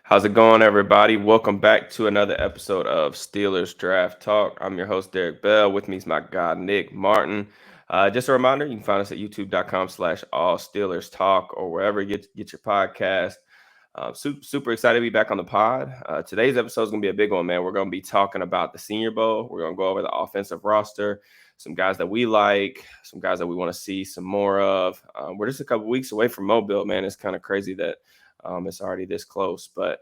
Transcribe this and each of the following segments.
How's it going, everybody? Welcome back to another episode of Steelers Draft Talk. I'm your host, Derek Bell. With me is my guy, Nick Martin. Just a reminder, you can find us at youtube.com/all Steelers Talk or wherever you get your podcast. Super excited to be back on the pod. Today's episode is going to be a big one, man. We're going to be talking about the Senior Bowl. We're going to go over the offensive roster, some guys that we like, some guys that we want to see some more of. We're just a couple weeks away from Mobile, man. It's kind of crazy that it's already this close. But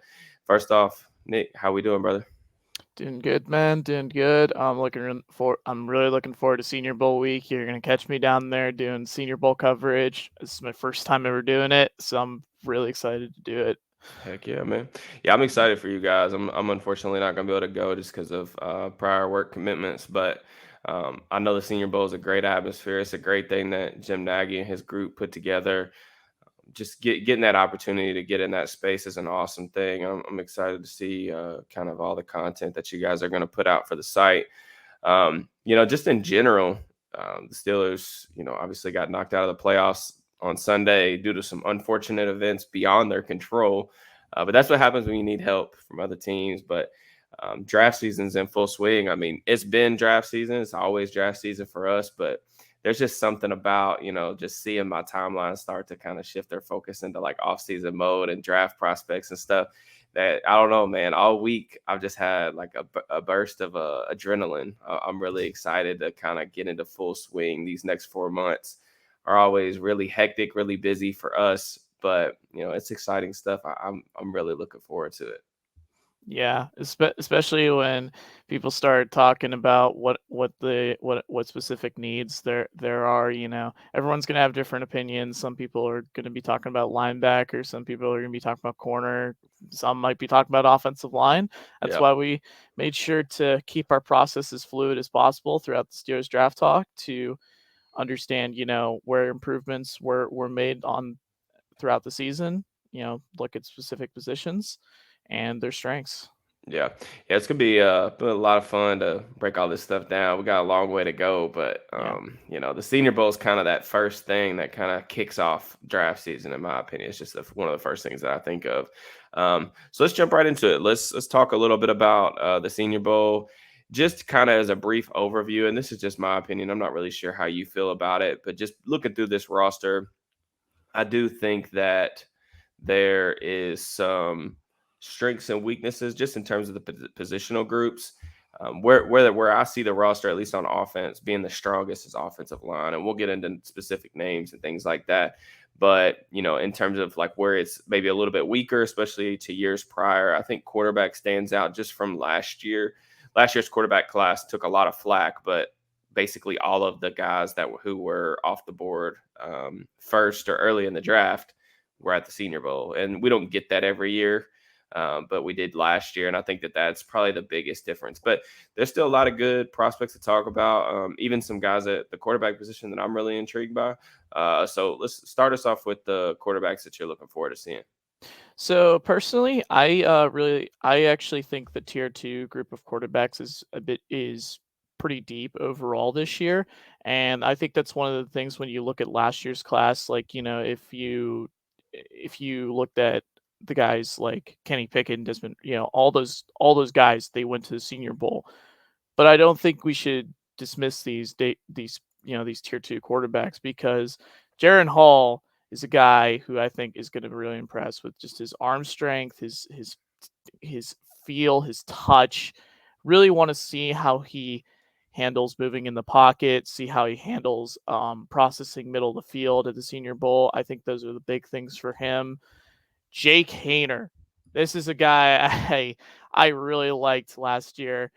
first off, Nick, how we doing, brother? Doing good, man. Doing good. I'm really looking forward to Senior Bowl week. You're gonna catch me down there doing Senior Bowl coverage. This is my first time ever doing it, so I'm really excited to do it. Heck yeah, man. Yeah, I'm excited for you guys. I'm unfortunately not gonna be able to go just because of prior work commitments, but I know the Senior Bowl is a great atmosphere. It's a great thing that Jim Nagy and his group put together. Just getting that opportunity to get in that space is an awesome thing. I'm excited to see kind of all the content that you guys are going to put out for the site. Just in general, the Steelers, obviously got knocked out of the playoffs on Sunday due to some unfortunate events beyond their control. But that's what happens when you need help from other teams. But draft season's in full swing. I mean, it's been draft season. It's always draft season for us, but there's just something about, just seeing my timeline start to kind of shift their focus into like off-season mode and draft prospects and stuff that I don't know, man. All week I've just had like a burst of adrenaline. I'm really excited to kind of get into full swing. These next 4 months are always really hectic, really busy for us, but it's exciting stuff. I'm really looking forward to it. Yeah, especially when people start talking about what specific needs there are. Everyone's gonna have different opinions. Some people are gonna be talking about linebacker. Some people are gonna be talking about corner. Some might be talking about offensive line. That's Yeah. why we made sure to keep our process as fluid as possible throughout the Steelers draft talk to understand, where improvements were made on throughout the season. Look at specific positions and their strengths. Yeah, yeah, it's gonna be been a lot of fun to break all this stuff down. We got a long way to go, but Yeah. the Senior Bowl is kind of that first thing that kind of kicks off draft season, in my opinion. It's just one of the first things that I think of. So let's jump right into it. Let's talk a little bit about the Senior Bowl, just kind of as a brief overview. And this is just my opinion. I'm not really sure how you feel about it, but just looking through this roster, I do think that there is some strengths and weaknesses just in terms of the positional groups. Where I see the roster, at least on offense, being the strongest is offensive line, and we'll get into specific names and things like that. But in terms of like where it's maybe a little bit weaker, especially to years prior, I think quarterback stands out just from last year. Last year's quarterback class took a lot of flack, but basically all of the guys who were off the board first or early in the draft were at the Senior Bowl, and we don't get that every year. But we did last year, and I think that that's probably the biggest difference. But there's still a lot of good prospects to talk about, even some guys at the quarterback position that I'm really intrigued by. So let's start us off with the quarterbacks that you're looking forward to seeing. So personally, I actually think the tier two group of quarterbacks is pretty deep overall this year, and I think that's one of the things when you look at last year's class. Like if you looked at the guys like Kenny Pickett, Desmond, all those guys, they went to the Senior Bowl, but I don't think we should dismiss these tier two quarterbacks because Jaron Hall is a guy who I think is going to really impress with just his arm strength, his feel, his touch. Really want to see how he handles moving in the pocket, see how he handles processing middle of the field at the Senior Bowl. I think those are the big things for him. Jake Hayner. This is a guy I really liked last year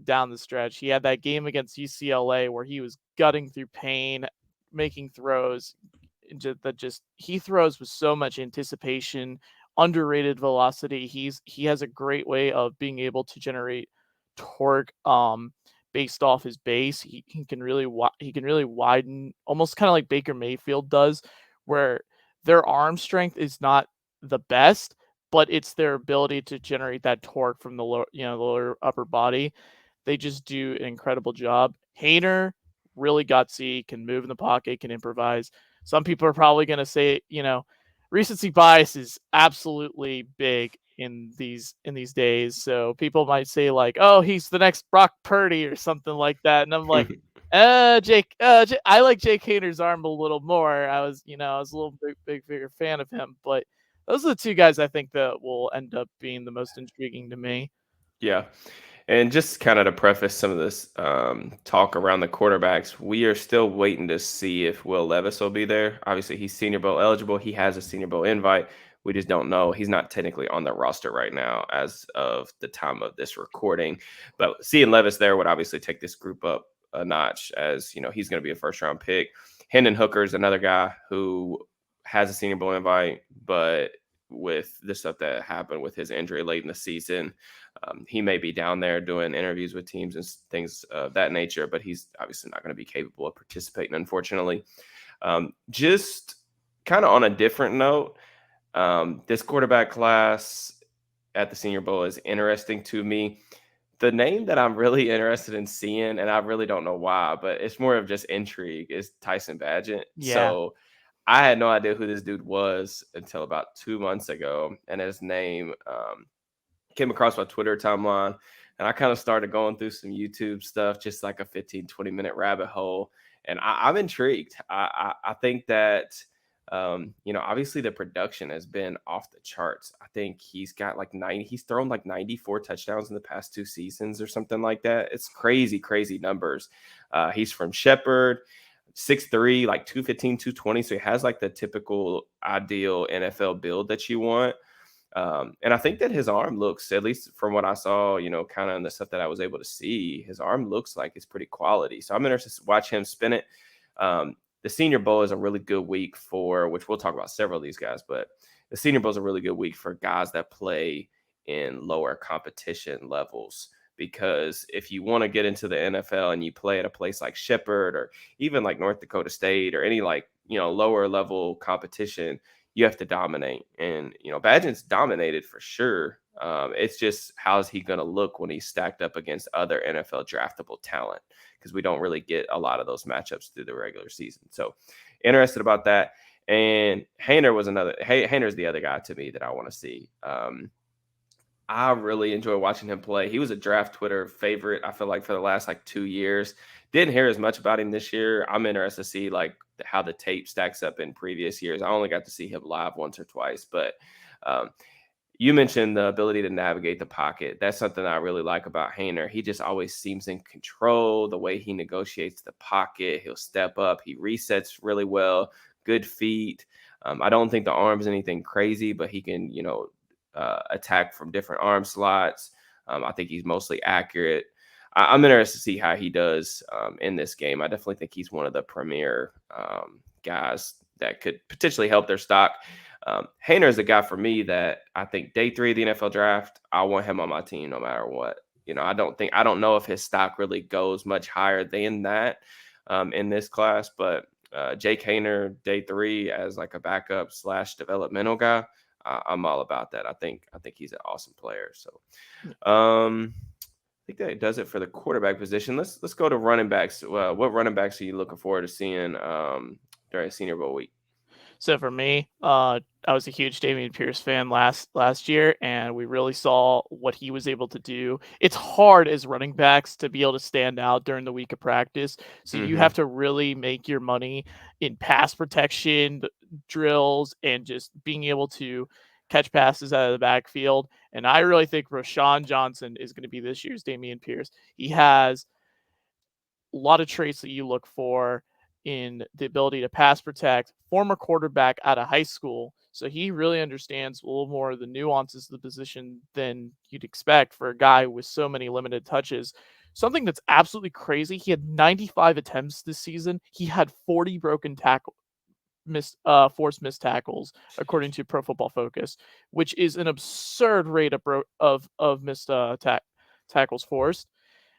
down the stretch. He had that game against UCLA where he was gutting through pain, making throws he throws with so much anticipation, underrated velocity. He has a great way of being able to generate torque based off his base. He can really widen, almost kind of like Baker Mayfield does, where their arm strength is not the best, but it's their ability to generate that torque from the lower upper body. They just do an incredible job. Hayner, really gutsy, can move in the pocket, can improvise. Some people are probably going to say, recency bias is absolutely big in these days. So people might say like, "Oh, he's the next Brock Purdy or something like that," and I'm like, I like Jake Hayner's arm a little more. I was a little bigger fan of him, but those are the two guys I think that will end up being the most intriguing to me. Yeah. And just kind of to preface some of this talk around the quarterbacks, we are still waiting to see if Will Levis will be there. Obviously, he's Senior Bowl eligible. He has a Senior Bowl invite. We just don't know. He's not technically on the roster right now as of the time of this recording. But seeing Levis there would obviously take this group up a notch, as he's going to be a first round pick. Hendon Hooker is another guy who has a Senior Bowl invite, but with the stuff that happened with his injury late in the season, he may be down there doing interviews with teams and things of that nature, but he's obviously not going to be capable of participating, unfortunately. Just kind of on a different note, this quarterback class at the Senior Bowl is interesting to me. The name that I'm really interested in seeing, and I really don't know why, but it's more of just intrigue, is Tyson Badgett. Yeah. So I had no idea who this dude was until about 2 months ago, and his name came across my Twitter timeline, and I kind of started going through some YouTube stuff, just like a 15-20 minute rabbit hole. And I'm intrigued. I think that, obviously the production has been off the charts. I think he's got like he's thrown like 94 touchdowns in the past 2 seasons or something like that. It's crazy, crazy numbers. He's from Shepherd. 6'3", like 215, 220. So he has like the typical ideal NFL build that you want. And I think that his arm looks, at least from what I saw, kind of in the stuff that I was able to see, his arm looks like it's pretty quality. So I'm interested to watch him spin it. The Senior Bowl is a really good week for, which we'll talk about several of these guys, but the Senior Bowl is a really good week for guys that play in lower competition levels. Because if you want to get into the NFL and you play at a place like Shepherd or even like North Dakota State or any like, lower level competition, you have to dominate. And, Badgett's dominated for sure. It's just how's he going to look when he's stacked up against other NFL draftable talent, because we don't really get a lot of those matchups through the regular season. So interested about that. And Hayner's the other guy to me that I want to see. I really enjoy watching him play. He was a draft Twitter favorite, I feel like, for the last like 2 years. Didn't hear as much about him this year. I'm interested to see like how the tape stacks up in previous years. I only got to see him live once or twice, but um, you mentioned the ability to navigate the pocket. That's something I really like about Hayner. He just always seems in control. The way he negotiates the pocket, he'll step up. He resets really well. Good feet. I don't think the arm's anything crazy, but he can, attack from different arm slots. I think he's mostly accurate. I'm interested to see how he does in this game. I definitely think he's one of the premier guys that could potentially help their stock. Hayner is a guy for me that I think day 3 of the NFL draft, I want him on my team no matter what. I don't know if his stock really goes much higher than that in this class, but Jake Hayner day 3 as like a backup / developmental guy, I'm all about that. I think he's an awesome player. So I think that does it for the quarterback position. Let's go to running backs. What running backs are you looking forward to seeing during Senior Bowl week? So for me, I was a huge Dameon Pierce fan last year, and we really saw what he was able to do. It's hard as running backs to be able to stand out during the week of practice, so you have to really make your money in pass protection drills and just being able to catch passes out of the backfield. And I really think Rashawn Johnson is going to be this year's Dameon Pierce. He has a lot of traits that you look for in the ability to pass protect, former quarterback out of high school. So he really understands a little more of the nuances of the position than you'd expect for a guy with so many limited touches. Something that's absolutely crazy. He had 95 attempts this season. He had 40 broken forced missed tackles, according to Pro Football Focus, which is an absurd rate of missed tackles forced.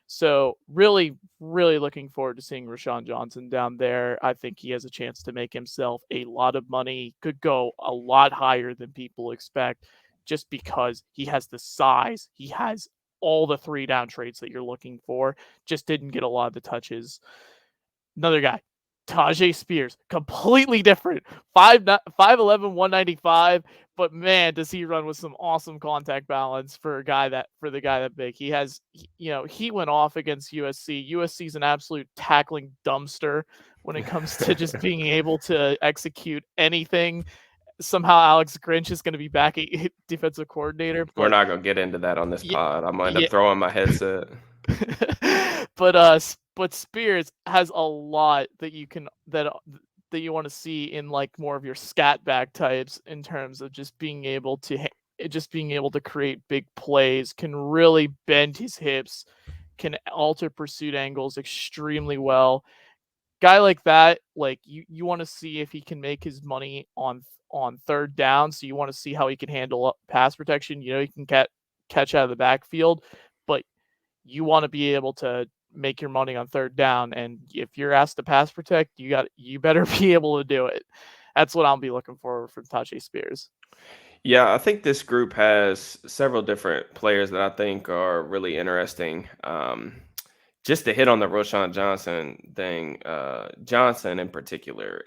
So really, really looking forward to seeing Rashawn Johnson down there. I think he has a chance to make himself a lot of money, could go a lot higher than people expect just because he has the size. He has all the 3-down traits that you're looking for, just didn't get a lot of the touches. Another guy, Tajay Spears, completely different. 5'11", 195, but man, does he run with some awesome contact balance for the guy that big. He went off against USC. USC's an absolute tackling dumpster when it comes to just being able to execute anything. Somehow Alex Grinch is going to be back at defensive coordinator, We're but not gonna get into that on this yeah, pod. I might end yeah. up throwing my headset. but Spears has a lot that you want to see in like more of your scat back types in terms of just being able to create big plays, can really bend his hips, can alter pursuit angles extremely well. Guy like that, like you want to see if he can make his money on third down. So you want to see how he can handle pass protection. He can catch out of the backfield, but you want to be able to make your money on third down. And if you're asked to pass protect, you better be able to do it. That's what I'll be looking for from Tajay Spears. Yeah, I think this group has several different players that I think are really interesting. Just to hit on the Roshan Johnson thing, Johnson in particular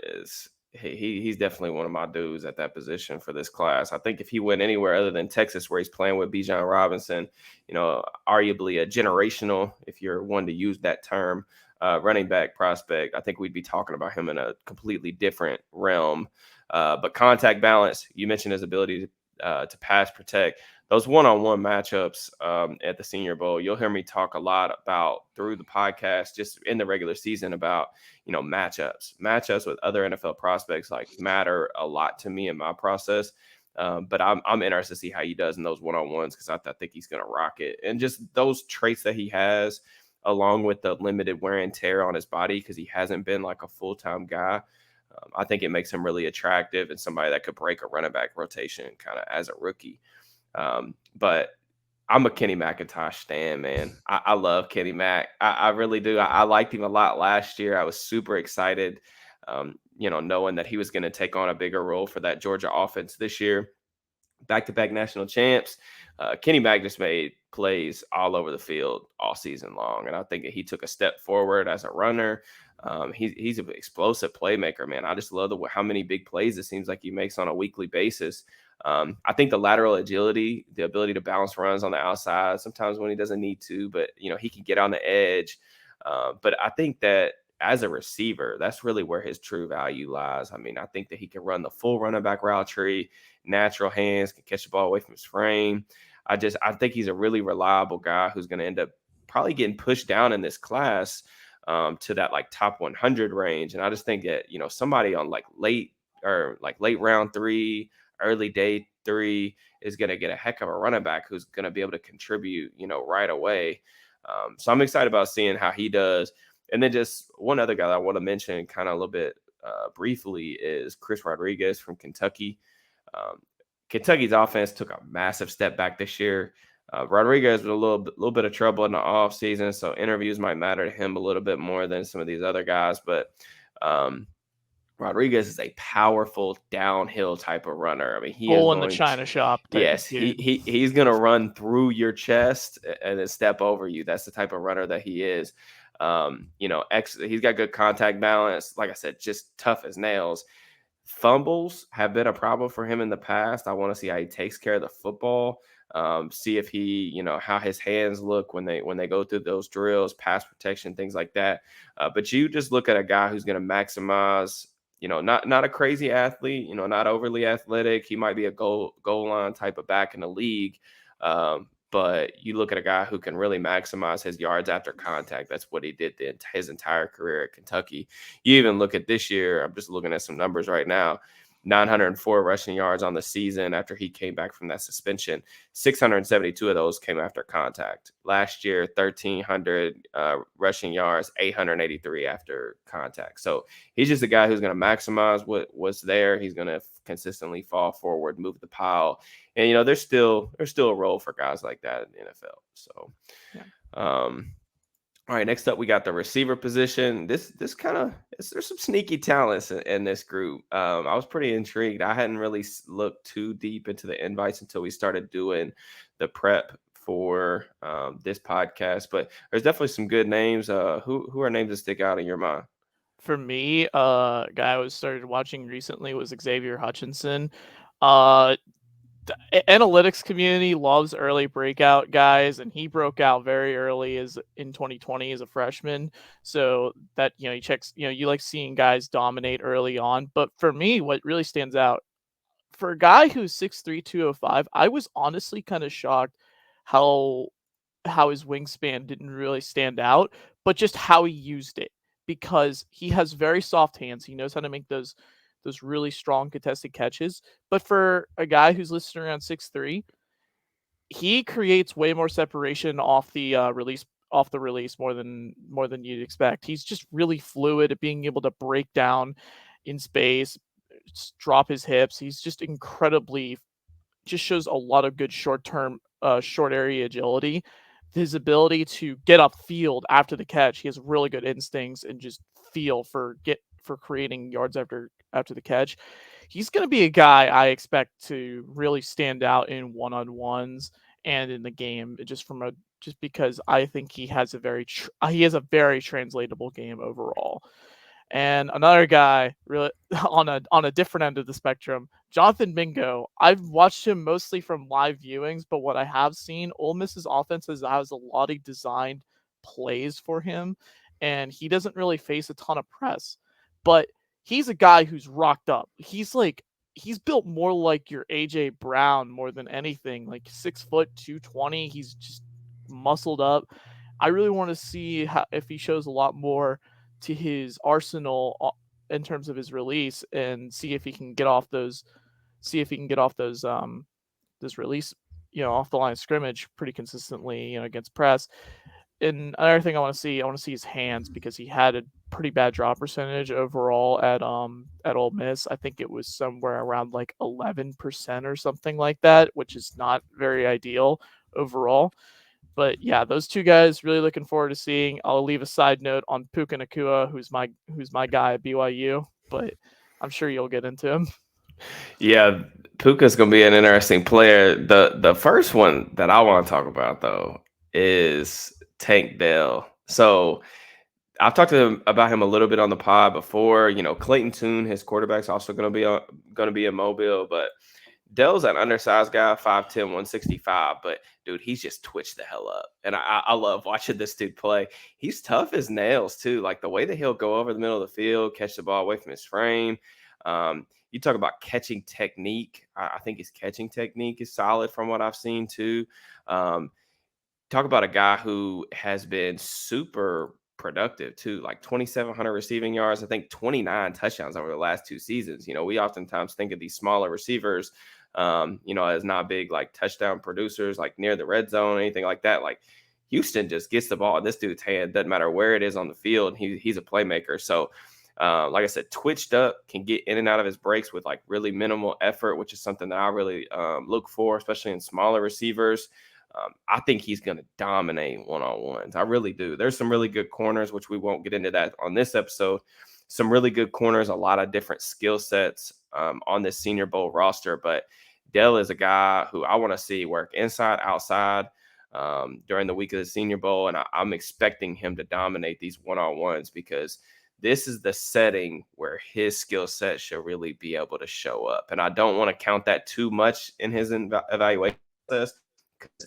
he's definitely one of my dudes at that position for this class. I think if he went anywhere other than Texas, where he's playing with Bijan Robinson, arguably a generational, if you're one to use that term, running back prospect, I think we'd be talking about him in a completely different realm. But contact balance, you mentioned his ability to pass protect. Those one-on-one matchups at the Senior Bowl, you'll hear me talk a lot about through the podcast, just in the regular season, about matchups with other NFL prospects like matter a lot to me in my process. But I'm interested to see how he does in those one-on-ones, because I think he's going to rock it. And just those traits that he has, along with the limited wear and tear on his body, because he hasn't been like a full-time guy, I think it makes him really attractive and somebody that could break a running back rotation kind of as a rookie. But I'm a Kenny McIntosh stan, man. I love Kenny Mac. I really do. I liked him a lot last year. I was super excited, knowing that he was going to take on a bigger role for that Georgia offense this year. Back-to-back national champs. Kenny Mac just made plays all over the field all season long, and I think that he took a step forward as a runner. He's an explosive playmaker, man. I just love how many big plays it seems like he makes on a weekly basis. I think the lateral agility, the ability to bounce runs on the outside, sometimes when he doesn't need to, but he can get on the edge. But I think that as a receiver, that's really where his true value lies. I mean, I think that he can run the full running back route tree, natural hands, can catch the ball away from his frame. I think he's a really reliable guy who's going to end up probably getting pushed down in this class to that like top 100 range. And I just think that, somebody on like late round 3, early day 3 is going to get a heck of a running back who's going to be able to contribute, right away. So I'm excited about seeing how he does. And then just one other guy that I want to mention kind of a little bit briefly is Chris Rodriguez from Kentucky. Kentucky's offense took a massive step back this year. Rodriguez was a little bit of trouble in the offseason, so interviews might matter to him a little bit more than some of these other guys. But Rodriguez is a powerful downhill type of runner. I mean, he is Bull in the going China shop type yes, of dude. he's going to run through your chest and then step over you. That's the type of runner that he is. He's got good contact balance. Like I said, just tough as nails. Fumbles have been a problem for him in the past. I want to see how he takes care of the football. See if he, how his hands look when they go through those drills, pass protection, things like that. But you just look at a guy who's going to maximize, not a crazy athlete, not overly athletic. He might be a goal line type of back in the league. But you look at a guy who can really maximize his yards after contact. That's what he did his entire career at Kentucky. You even look at this year, I'm just looking at some numbers right now. 904 rushing yards on the season after he came back from that suspension. 672 of those came after contact. Last year, 1,300 rushing yards, 883 after contact. So he's just a guy who's going to maximize what's there. He's going to consistently fall forward, move the pile. And, there's still a role for guys like that in the NFL. So, yeah. All right, next up, we got the receiver position. This kind of there's some sneaky talents in this group. I was pretty intrigued. I hadn't really looked too deep into the invites until we started doing the prep for this podcast. But there's definitely some good names. Who are names that stick out in your mind? For me, guy I was started watching recently was Xavier Hutchinson. Uh, Analytics community loves early breakout guys, and he broke out very early as in 2020 as a freshman. So that he checks. You like seeing guys dominate early on. But for me, what really stands out for a guy who's 6'3", 205, I was honestly kind of shocked how his wingspan didn't really stand out, but just how he used it because he has very soft hands. He knows how to make those really strong contested catches. But for a guy who's listed around 6'3", he creates way more separation off the release more than you'd expect. He's just really fluid at being able to break down in space, drop his hips. He's just incredibly just shows a lot of good short area agility. His ability to get upfield after the catch, he has really good instincts and just feel for creating yards after the catch. He's going to be a guy I expect to really stand out in one-on-ones and in the game, just because I think he has a very translatable game overall. And another guy really on a different end of the spectrum, Jonathan Mingo. I've watched him mostly from live viewings, but what I have seen, Ole Miss's offense has a lot of designed plays for him, and he doesn't really face a ton of press. But he's a guy who's rocked up. He's built more like your AJ Brown more than anything, like 6', 220. He's just muscled up. I really want to see if he shows a lot more to his arsenal in terms of his release and see if he can get off those this release off the line of scrimmage pretty consistently against press. And another thing I want to see his hands because he had a pretty bad drop percentage overall at Ole Miss. I think it was somewhere around like 11% or something like that, which is not very ideal overall. But yeah, those two guys really looking forward to seeing. I'll leave a side note on Puka Nacua, who's my guy at BYU, but I'm sure you'll get into him. Yeah, Puka's gonna be an interesting player. The first one that I want to talk about though is Tank Dell. So I've talked to him about him a little bit on the pod before. Clayton Tune, his quarterback's also gonna be a Mobile, but Dell's an undersized guy, 5'10", 165, but dude, he's just twitched the hell up. And I love watching this dude play. He's tough as nails, too. Like the way that he'll go over the middle of the field, catch the ball away from his frame. You talk about catching technique. I think his catching technique is solid from what I've seen, too. Talk about a guy who has been super productive too, like 2,700 receiving yards, I think 29 touchdowns over the last 2 seasons. We oftentimes think of these smaller receivers, as not big like touchdown producers, like near the red zone, anything like that. Like Houston just gets the ball in this dude's hand, doesn't matter where it is on the field. He's a playmaker. So, like I said, twitched up, can get in and out of his breaks with like really minimal effort, which is something that I really look for, especially in smaller receivers. I think he's going to dominate one-on-ones. I really do. There's some really good corners, which we won't get into that on this episode. Some really good corners, a lot of different skill sets on this Senior Bowl roster. But Dell is a guy who I want to see work inside, outside during the week of the Senior Bowl. And I'm expecting him to dominate these one-on-ones because this is the setting where his skill set should really be able to show up. And I don't want to count that too much in his evaluation process,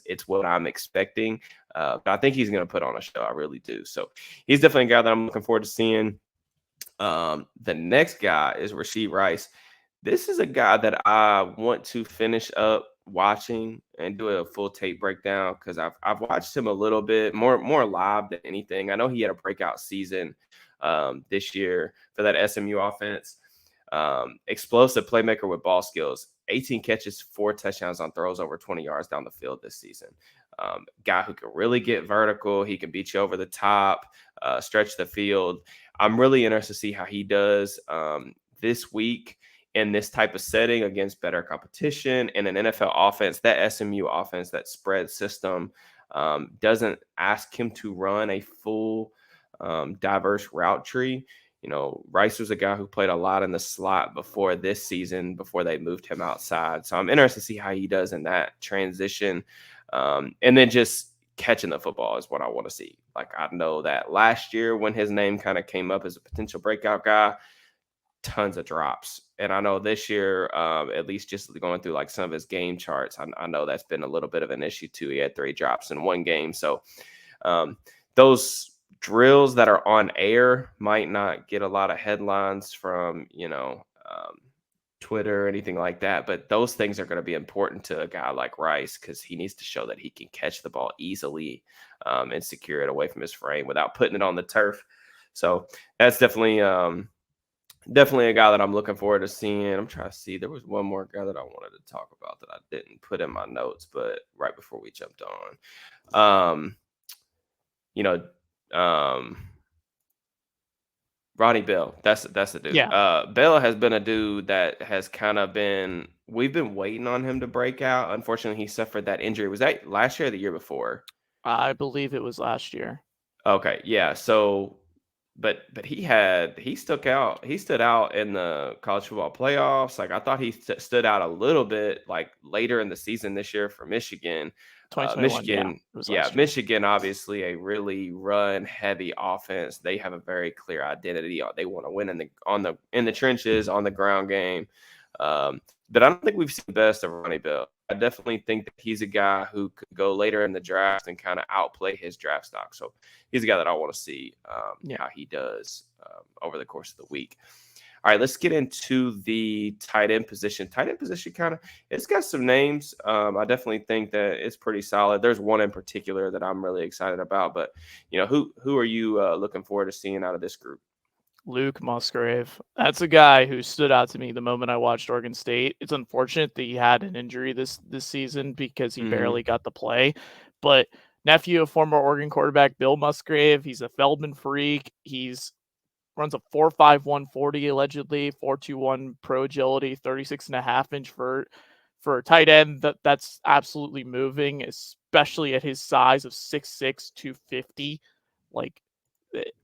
it's what I'm expecting. But I think he's going to put on a show. I really do. So he's definitely a guy that I'm looking forward to seeing. The next guy is Rashee Rice. This is a guy that I want to finish up watching and do a full tape breakdown because I've watched him a little bit more live than anything. I know he had a breakout season this year for that SMU offense. Explosive playmaker with ball skills. 18 catches, 4 touchdowns on throws over 20 yards down the field this season. Guy who can really get vertical. He can beat you over the top, stretch the field. I'm really interested to see how he does this week in this type of setting against better competition in an NFL offense. That SMU offense, that spread system, doesn't ask him to run a full diverse route tree. Rice was a guy who played a lot in the slot before this season, before they moved him outside. So I'm interested to see how he does in that transition. And then just catching the football is what I want to see. Like, I know that last year when his name kind of came up as a potential breakout guy, tons of drops. And I know this year, at least just going through like some of his game charts, I know that's been a little bit of an issue too. He had 3 drops in one game. So um, those drills that are on air might not get a lot of headlines from, Twitter or anything like that. But those things are going to be important to a guy like Rice because he needs to show that he can catch the ball easily and secure it away from his frame without putting it on the turf. So that's definitely a guy that I'm looking forward to seeing. I'm trying to see. There was one more guy that I wanted to talk about that I didn't put in my notes, but right before we jumped on, you know, um, Ronnie Bell. That's the dude. Yeah, Bell has been a dude that has kind of been. We've been waiting on him to break out. Unfortunately, he suffered that injury. Was that last year or the year before? I believe it was last year. Okay, yeah. So, but he stood out in the college football playoffs. Like I thought he stood out a little bit like later in the season this year for Michigan. 2021, yeah, Michigan, it was yeah, last year. Michigan obviously a really run heavy offense. They have a very clear identity. They want to win in the trenches on the ground game. But I don't think we've seen the best of Ronnie Bell. I definitely think that he's a guy who could go later in the draft and kind of outplay his draft stock. So he's a guy that I want to see Yeah. how he does over the course of the week. All right, let's get into the tight end position. Tight end position it's got some names. I definitely think that it's pretty solid. There's one in particular that I'm really excited about. But who are you looking forward to seeing out of this group? Luke Musgrave. That's a guy who stood out to me the moment I watched Oregon State. It's unfortunate that he had an injury this season because he Mm-hmm. barely got the play. But nephew of former Oregon quarterback Bill Musgrave, he's a Feldman freak. He's runs a 4.51 40 allegedly, 4.21 pro agility, 36.5-inch for a tight end. That's absolutely moving, especially at his size of 6'6", 250. Like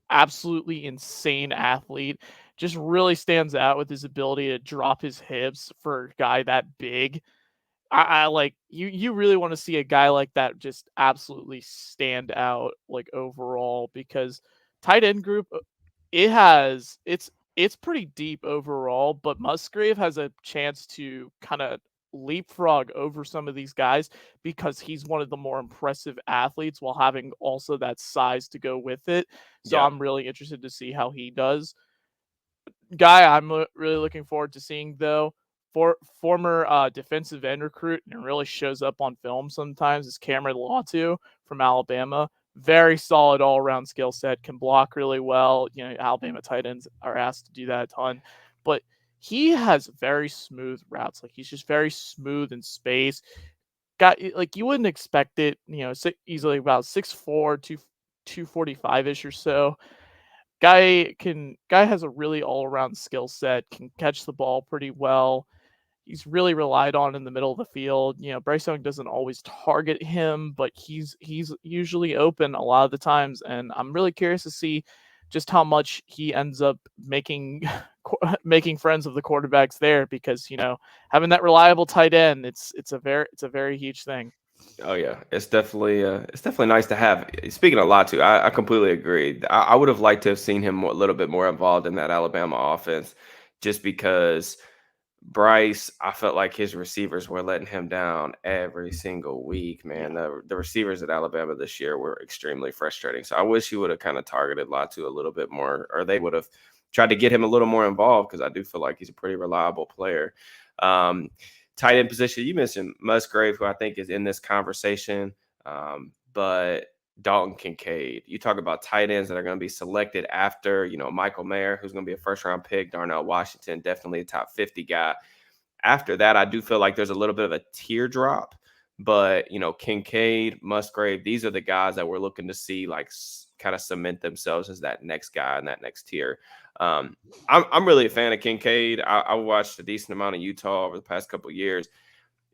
absolutely insane athlete. Just really stands out with his ability to drop his hips for a guy that big. I like you really want to see a guy like that just absolutely stand out like overall because tight end group it's pretty deep overall, but Musgrave has a chance to kind of leapfrog over some of these guys because he's one of the more impressive athletes while having also that size to go with it. So Yeah. I'm really interested to see how he does. Guy I'm really looking forward to seeing though, former defensive end recruit and really shows up on film sometimes is Cameron Latu from Alabama. Very solid all around skill set, can block really well. Alabama tight ends are asked to do that a ton, but he has very smooth routes. Like he's just very smooth in space. Got like you wouldn't expect it. Easily about 6'4", 245 ish or so. Guy has a really all around skill set. Can catch the ball pretty well. He's really relied on in the middle of the field. Bryce Young doesn't always target him, but he's usually open a lot of the times, and I'm really curious to see just how much he ends up making making friends of the quarterbacks there because having that reliable tight end it's a very huge thing. Oh yeah, it's definitely nice to have. Speaking of Latu, I completely agree. I would have liked to have seen him a little bit more involved in that Alabama offense, just because Bryce, I felt like his receivers were letting him down every single week. Man, Yeah. the receivers at Alabama this year were extremely frustrating. So I wish he would have kind of targeted Latu a little bit more, or they would have tried to get him a little more involved because I do feel like he's a pretty reliable player. Um, Tight end position, you mentioned Musgrave, who I think is in this conversation, but Dalton Kincaid. You talk about tight ends that are going to be selected after, Michael Mayer, who's going to be a first round pick, Darnell Washington, definitely a top 50 guy. After that, I do feel like there's a little bit of a teardrop, but Kincaid, Musgrave, these are the guys that we're looking to see like kind of cement themselves as that next guy in that next tier. I'm really a fan of Kincaid. I watched a decent amount of Utah over the past couple of years.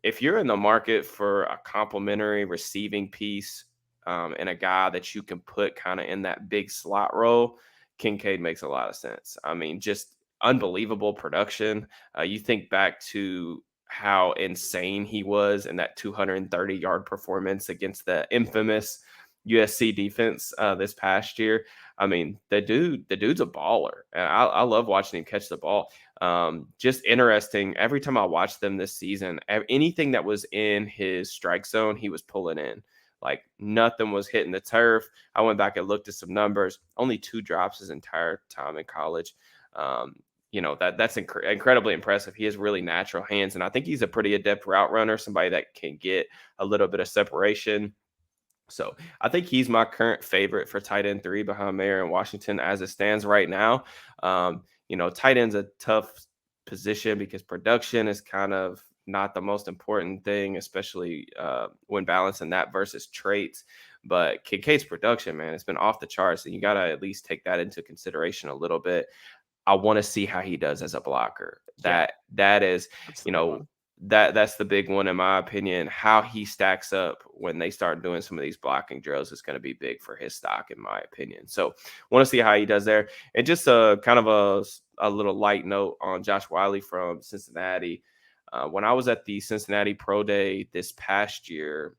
If you're in the market for a complimentary receiving piece and a guy that you can put kind of in that big slot role, Kincaid makes a lot of sense. I mean, just unbelievable production. You think back to how insane he was in that 230-yard performance against the infamous USC defense this past year. I mean, the dude's a baller, and I love watching him catch the ball. Just interesting. Every time I watched them this season, anything that was in his strike zone, he was pulling in. Like nothing was hitting the turf. I went back and looked at some numbers. Only 2 drops his entire time in college. Um, that's incredibly impressive. He has really natural hands, and I think he's a pretty adept route runner, somebody that can get a little bit of separation. So I think he's my current favorite for tight end 3 behind Mayer and Washington as it stands right now. Tight end's a tough position because production is kind of not the most important thing, especially when balancing that versus traits. But Kincaid's production, man, it's been off the charts, and you got to at least take that into consideration a little bit. I want to see how he does as a blocker. Yeah, That is, that's the you big know, one. that's the big one in my opinion. How he stacks up when they start doing some of these blocking drills is going to be big for his stock, in my opinion. So, want to see how he does there. And just a kind of a little light note on Josh Wiley from Cincinnati. When I was at the Cincinnati Pro Day this past year,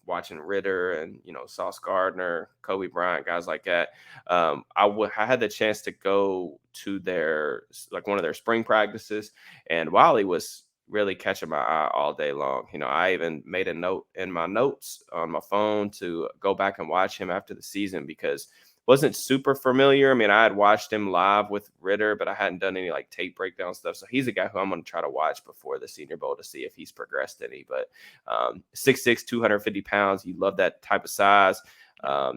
watching Ritter and Sauce Gardner, Kobe Bryant, guys like that. I had the chance to go to their one of their spring practices, and Wiley was really catching my eye all day long. I even made a note in my notes on my phone to go back and watch him after the season because wasn't super familiar. I mean, I had watched him live with Ritter, but I hadn't done any like tape breakdown stuff. So he's a guy who I'm going to try to watch before the Senior Bowl to see if he's progressed any. But 6'6", 250 pounds. You love that type of size.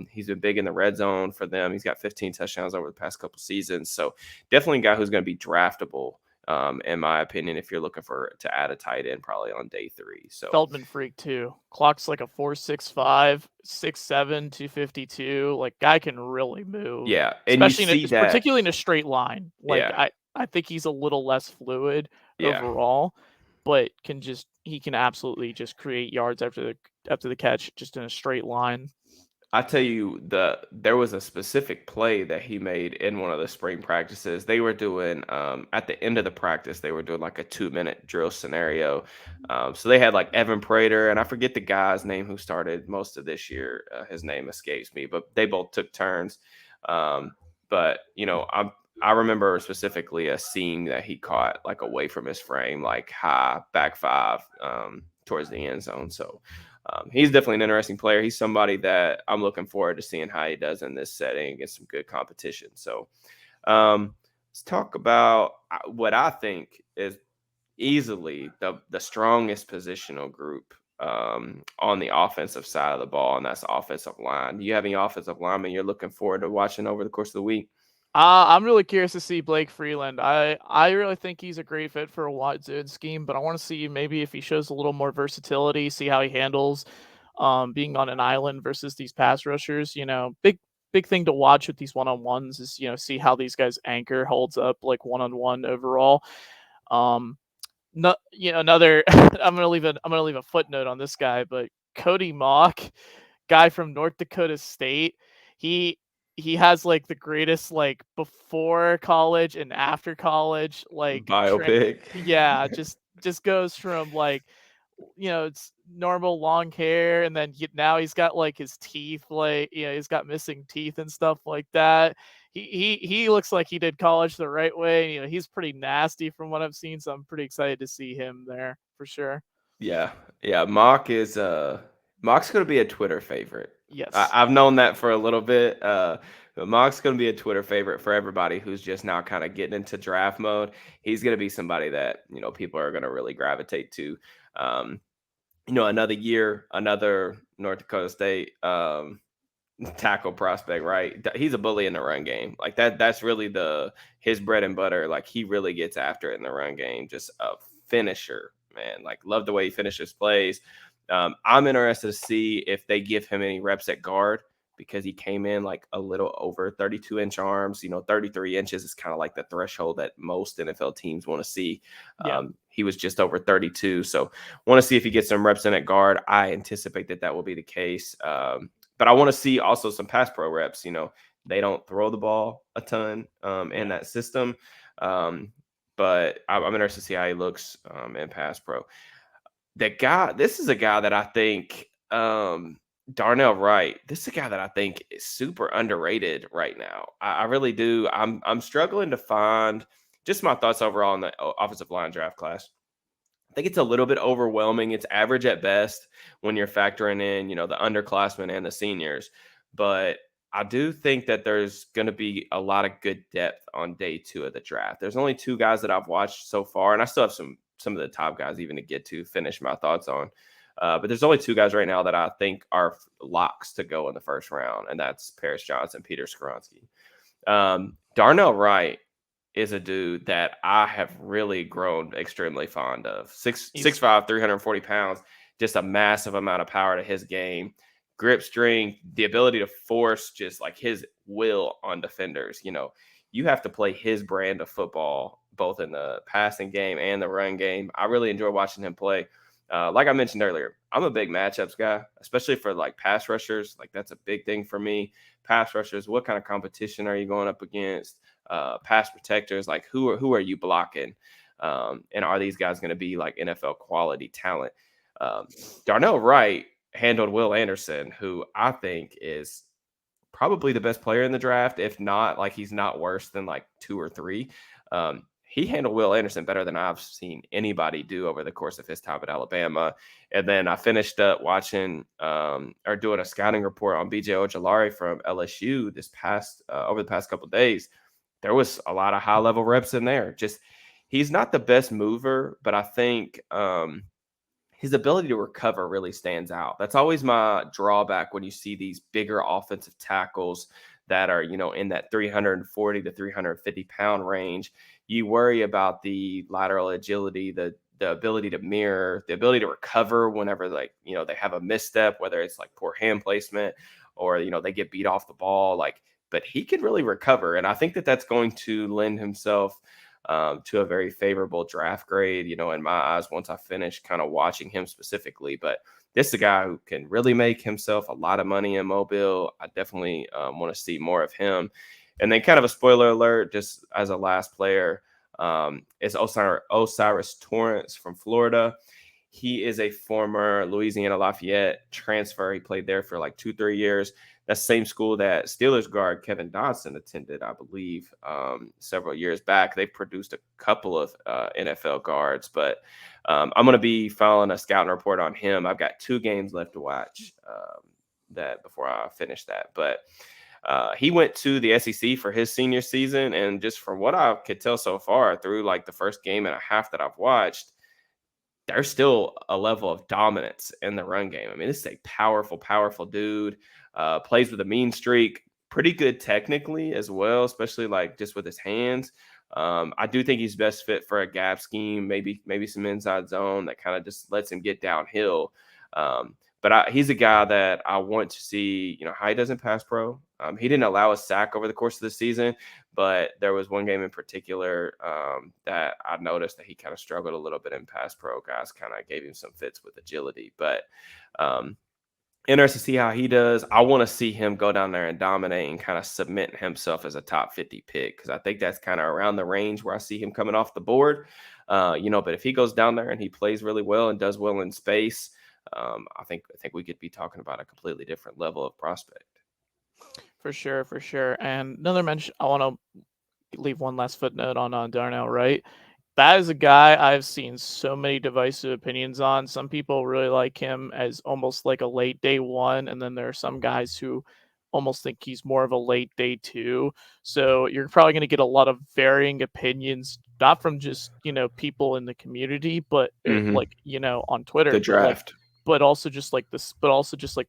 He's been big in the red zone for them. He's got 15 touchdowns over the past couple seasons. So definitely a guy who's going to be draftable. In my opinion, if you're looking to add a tight end, probably on day 3. So Feldman freak too. Clock's like a 4.65, 6'7", 252. Like guy can really move, yeah, and you especially see that. particularly in a straight line. Like Yeah, I think he's a little less fluid yeah. overall, but he can absolutely just create yards after the catch just in a straight line. I tell you, there was a specific play that he made in one of the spring practices. They were doing at the end of the practice, they were doing like a 2-minute drill scenario. So they had like Evan Prater, and I forget the guy's name who started most of this year. His name escapes me, but they both took turns. But I remember specifically a seam that he caught like away from his frame, like high back 5 towards the end zone. So. He's definitely an interesting player. He's somebody that I'm looking forward to seeing how he does in this setting against some good competition. So let's talk about what I think is easily the strongest positional group on the offensive side of the ball, and that's the offensive line. Do you have any offensive linemen you're looking forward to watching over the course of the week? I'm really curious to see Blake Freeland. I really think he's a great fit for a wide zone scheme, but I want to see maybe if he shows a little more versatility, see how he handles being on an island versus these pass rushers. Big thing to watch with these one-on-ones is see how these guys anchor holds up like one-on-one overall. No, another I'm gonna leave a footnote on this guy, but Cody Mock, guy from North Dakota State, he he has like the greatest like before college and after college Biopic. yeah, just goes from like it's normal long hair, and then now he's got like his teeth, like he's got missing teeth and stuff like that. He looks like he did college the right way. He's pretty nasty from what I've seen, so I'm pretty excited to see him there for sure. Yeah, yeah. Mock's gonna be a Twitter favorite. Yes. I've known that for a little bit. But Mock's gonna be a Twitter favorite for everybody who's just now kind of getting into draft mode. He's gonna be somebody that people are gonna really gravitate to. Um, another year, another North Dakota State tackle prospect, right? He's a bully in the run game. Like that's really his bread and butter. Like he really gets after it in the run game. Just a finisher, man. Like love the way he finishes plays. I'm interested to see if they give him any reps at guard because he came in like a little over 32-inch arms. 33 inches is kind of like the threshold that most NFL teams want to see. Yeah. He was just over 32. So want to see if he gets some reps in at guard. I anticipate that will be the case. But I want to see also some pass pro reps. They don't throw the ball a ton in that system. but I'm interested to see how he looks in pass pro. This is a guy that I think Darnell Wright. This is a guy that I think is super underrated right now. I really do. I'm struggling to find just my thoughts overall on the offensive line draft class. I think it's a little bit overwhelming. It's average at best when you're factoring in, the underclassmen and the seniors. But I do think that there's going to be a lot of good depth on day 2 of the draft. There's only 2 guys that I've watched so far, and I still have some of the top guys even to get to finish my thoughts on. But there's only 2 guys right now that I think are locks to go in the first round, and that's Paris Johnson, Peter Skoronski. Darnell Wright is a dude that I have really grown extremely fond of. 6'5", 340 pounds, just a massive amount of power to his game. Grip strength, the ability to force just like his will on defenders. You have to play his brand of football, both in the passing game and the run game. I really enjoy watching him play. Like I mentioned earlier, I'm a big matchups guy, especially for like pass rushers. Like that's a big thing for me. Pass rushers, what kind of competition are you going up against? Pass protectors, like who are you blocking? And are these guys going to be like NFL quality talent? Darnell Wright handled Will Anderson, who I think is probably the best player in the draft. If not, like he's not worse than like 2 or 3. He handled Will Anderson better than I've seen anybody do over the course of his time at Alabama. And then I finished up watching or doing a scouting report on BJ Ojolari from LSU over the past couple of days. There was a lot of high level reps in there. Just he's not the best mover, but I think his ability to recover really stands out. That's always my drawback when you see these bigger offensive tackles that are, in that 340 to 350 pound range. You worry about the lateral agility, the ability to mirror, the ability to recover whenever they have a misstep, whether it's like poor hand placement or, they get beat off the ball. But he can really recover. And I think that that's going to lend himself to a very favorable draft grade, in my eyes, once I finish kind of watching him specifically. But this is a guy who can really make himself a lot of money in Mobile. I definitely want to see more of him. And then kind of a spoiler alert, just as a last player, is Osiris Torrance from Florida. He is a former Louisiana Lafayette transfer. He played there for like 2-3 years. That's the same school that Steelers guard Kevin Dodson attended, I believe, several years back. They've produced a couple of NFL guards, but I'm going to be filing a scouting report on him. I've got 2 games left to watch that before I finish that. But he went to the SEC for his senior season, and just from what I could tell so far through like the first game and a half that I've watched, there's still a level of dominance in the run game. I mean, this is a powerful, powerful dude. Plays with a mean streak, pretty good technically as well, especially like just with his hands. I do think he's best fit for a gap scheme, maybe some inside zone that kind of just lets him get downhill. But he's a guy that I want to see, how he does in pass pro. He didn't allow a sack over the course of the season, but there was one game in particular that I noticed that he kind of struggled a little bit in pass pro. Guys kind of gave him some fits with agility, but interested to see how he does. I want to see him go down there and dominate and kind of submit himself as a top 50 pick, because I think that's kind of around the range where I see him coming off the board. But if he goes down there and he plays really well and does well in space, I think we could be talking about a completely different level of prospect. For sure. And another mention, I want to leave one last footnote on Darnell Wright. That is a guy I've seen so many divisive opinions on. Some people really like him as almost like a late day 1, and then there are some guys who almost think he's more of a late day 2. So you're probably going to get a lot of varying opinions, not from just people in the community, but like on Twitter. The draft. But also just like the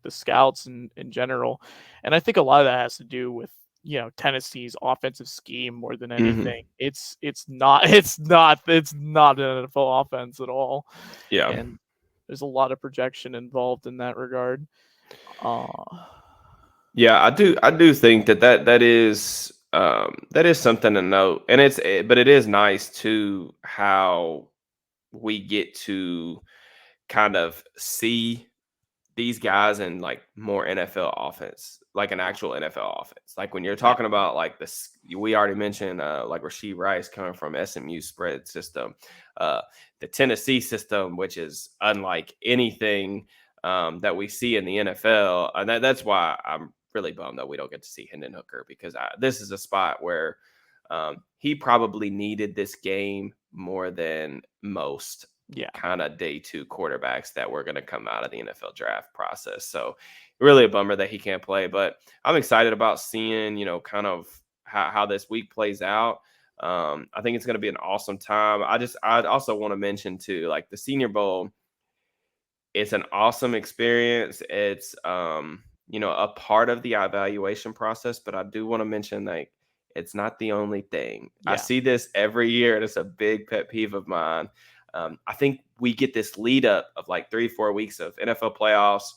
scouts in general. And I think a lot of that has to do with Tennessee's offensive scheme more than anything. It's not an NFL offense at all. Yeah. And there's a lot of projection involved in that regard. Yeah, I do think that is something to note. And but it is nice too how we get to kind of see these guys in like more NFL offense, like an actual NFL offense. Like when you're Yeah. talking about like this, we already mentioned like Rasheed Rice coming from SMU spread system, uh, the Tennessee system, which is unlike anything that we see in the NFL. And that's why I'm really bummed that we don't get to see Hendon Hooker, because this is a spot where he probably needed this game more than most Yeah. kind of day two quarterbacks that were going to come out of the NFL draft process. So really a bummer that he can't play, but I'm excited about seeing, kind of how this week plays out. I think it's going to be an awesome time. I'd also want to mention too, like the Senior Bowl, it's an awesome experience. It's a part of the evaluation process, but I do want to mention like it's not the only thing. I Yeah. see this every year, and it's a big pet peeve of mine. I think we get this lead up of like 3-4 weeks of NFL playoffs.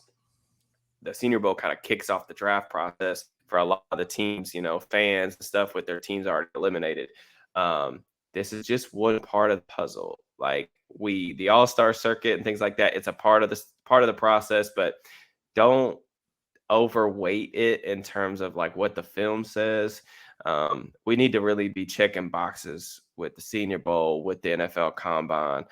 The Senior Bowl kind of kicks off the draft process for a lot of the teams, fans and stuff with their teams already eliminated. This is just one part of the puzzle. Like the All-Star circuit and things like that, it's a part of the process, but don't overweight it in terms of like what the film says. We need to really be checking boxes with the Senior Bowl, with the NFL Combine.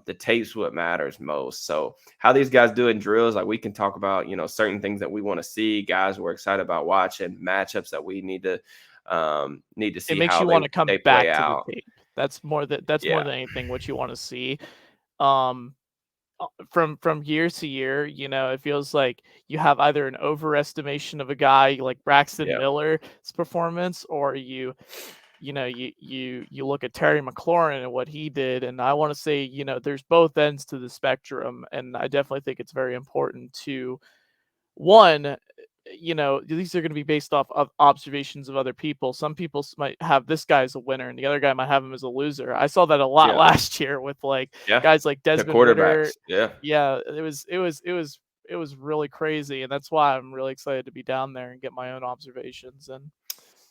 The tape's what matters most. So how these guys do in drills, like we can talk about, certain things that we want to see, guys we're excited about watching, matchups that we need to It see makes how you want to come they play back to the out. tape. That's more Yeah, than anything what you want to see. Um, from year to year, it feels like you have either an overestimation of a guy like Braxton yeah, Miller's performance, or you look at Terry McLaurin and what he did. And I want to say, there's both ends to the spectrum, and I definitely think it's very important to one, these are going to be based off of observations of other people. Some people might have this guy as a winner and the other guy might have him as a loser. I saw that a lot yeah, last year with like yeah. guys like The Desmond Ritter. quarterbacks, yeah. Yeah, it was really crazy, and that's why I'm really excited to be down there and get my own observations. And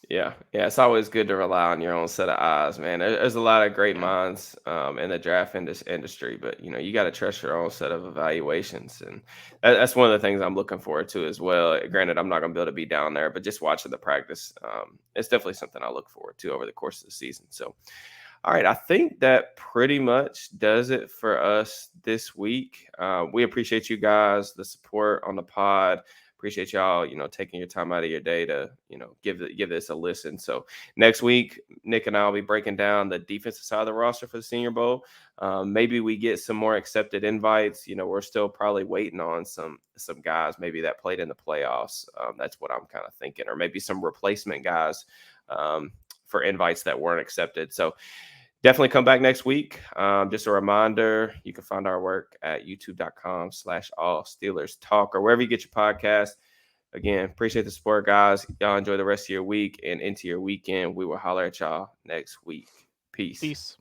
Yeah, yeah, it's always good to rely on your own set of eyes, man. There's a lot of great yeah, minds in the draft industry, but you got to trust your own set of evaluations, and that's one of the things I'm looking forward to as well. Granted, I'm not going to be able to be down there, but just watching the practice, it's definitely something I look forward to over the course of the season. So, all right, I think that pretty much does it for us this week. We appreciate you guys, the support on the pod. Appreciate y'all, taking your time out of your day to, give this a listen. So next week, Nick and I will be breaking down the defensive side of the roster for the Senior Bowl. Maybe we get some more accepted invites. We're still probably waiting on some guys maybe that played in the playoffs. That's what I'm kind of thinking, or maybe some replacement guys for invites that weren't accepted. So definitely come back next week. Just a reminder, you can find our work at youtube.com/all Steelers talk, or wherever you get your podcast. Again, appreciate the support, guys. Y'all enjoy the rest of your week and into your weekend. We will holler at y'all next week. Peace. peace.